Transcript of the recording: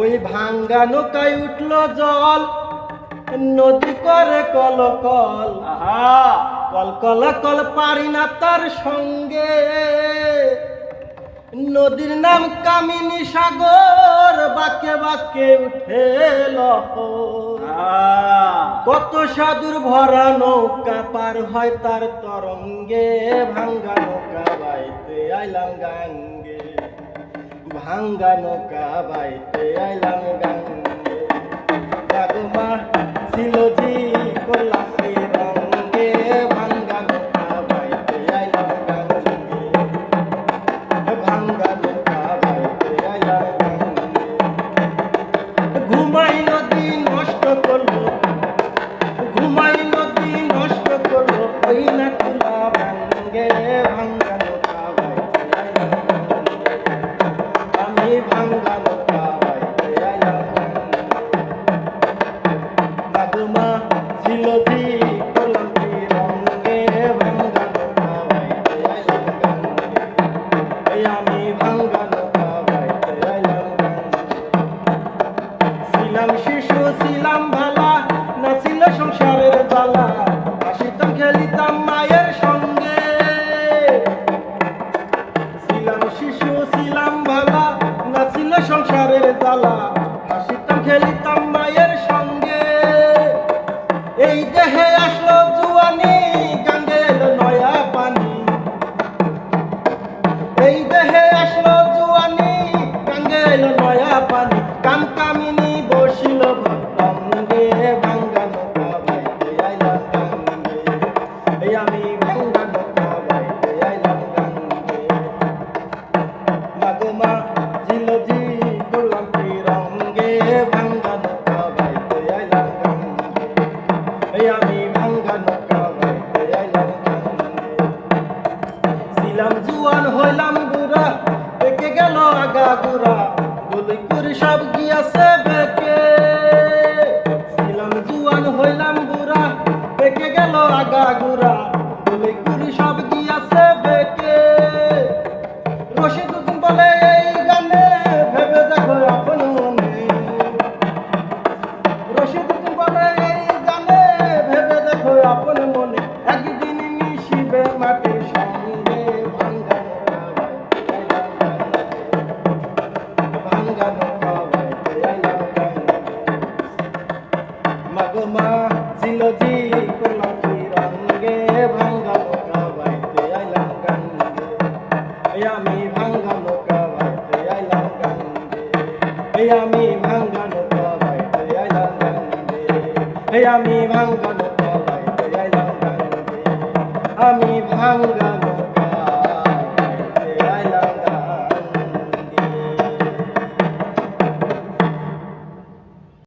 ওই ভাঙ্গা নৌকায় উঠল জল, নদী করে call call, call call call পারি না তার সঙ্গে। নদীর নাম কামিনী সাগর, বাঁকে বাঁকে উঠে লহর। কত সাধুর ভরা নৌকা পার হয় তার তরঙ্গে, ভাঙ্গা নৌকা বাইতে আইলাম গাঙ্গে, ভাঙ্গা নৌকা বাইতে আইলাম গাঙ্গে। রাগমা ছিল জি করলাম রঙ্গে, ভাঙ্গা নৌকা বাইতে আইলাম গাঙ্গে, ভাঙ্গা নৌকা বাইতে আইলাম গাঙ্গে। ঘুমাই নদী নষ্ট করলো, ঘুমাই নদী নষ্ট করলো, ওই না কুলা ভাঙ্গে, ভাঙ্গা নৌকা বাইতে আইলাম গাঙ্গে, আমি ভাঙ্গা নৌকা বাইতে আইলাম গাঙ্গে। রাগমা ছিল জি করলাম রঙ্গে, ভাঙ্গা নৌকা বাইতে আইলাম গাঙ্গে, আমি ভাঙ্গা নৌকা বাইতে আইলাম গাঙ্গে। ছিলাম শিশু ছিলাম ভালা, না ছিল সংসারের জ্বালা, হাসিতাম খেলিতাম মায়ের সঙ্গে। ছিলাম শিশু ছিলাম ভালা, না ছিল সংসারের জ্বালা, হাসিতাম খেলিতাম মায়ের সঙ্গে। এই দেহে আসলো জুয়ানি, গাঙ্গে এলো নয়া পানি। এই দেহে আসলো জুয়ানি, গাঙ্গে এলো নয়া পানি। কাম কামিনী বসিল ভঙ্গে, ভাঙ্গা নৌকা বাইতে আইলাম গাঙ্গে, এই আমি ভাঙ্গা নৌকা বাইতে আইলাম গাঙ্গে। মাগমা ঝিল ঝি করলাম রঙ্গে, ভাঙ্গা নৌকা বাইতে আইলাম গাঙ্গে, এই আমি ভাঙ্গা নৌকা বাইতে আইলাম গাঙ্গে। ছিলাম জুয়ান হইলাম বুড়া, বেঁকে গেল আগা গুড়া, গুলিপুর সব গিয়াছে বেঁকে। ছিলাম জুয়ান হইলাম বুড়া, বেঁকে গেল আগা গুড়া, গুলিপুর সব গিয়াছে বেঁকে। রশিদুদ্দিন বলে এই গানে, ভেবে দেখো আপন মনে। রশিদুদ্দিন বলে এই গানে, ভেবে দেখো আপন মনে। একদিন মিশিবে মাটির সঙ্গে, ভাঙ্গা নৌকা বাইতে আইলাম গাঙ্গে, ভাঙ্গা নৌকা বাইতে আইলাম গাঙ্গে। মাগমা ছিল জি করলাম রঙ্গে, ভাঙ্গা নৌকা বাইতে আইলাম গাঙ্গে, এই আমি ভাঙ্গা নৌকা বাইতে আইলাম গাঙ্গে, এই আমি ভাঙ্গা নৌকা বাইতে আইলাম গাঙ্গে, এই আমি ভাঙ্গা নৌকা বাইতে আইলাম গাঙ্গে, আমি ভাঙ্গা।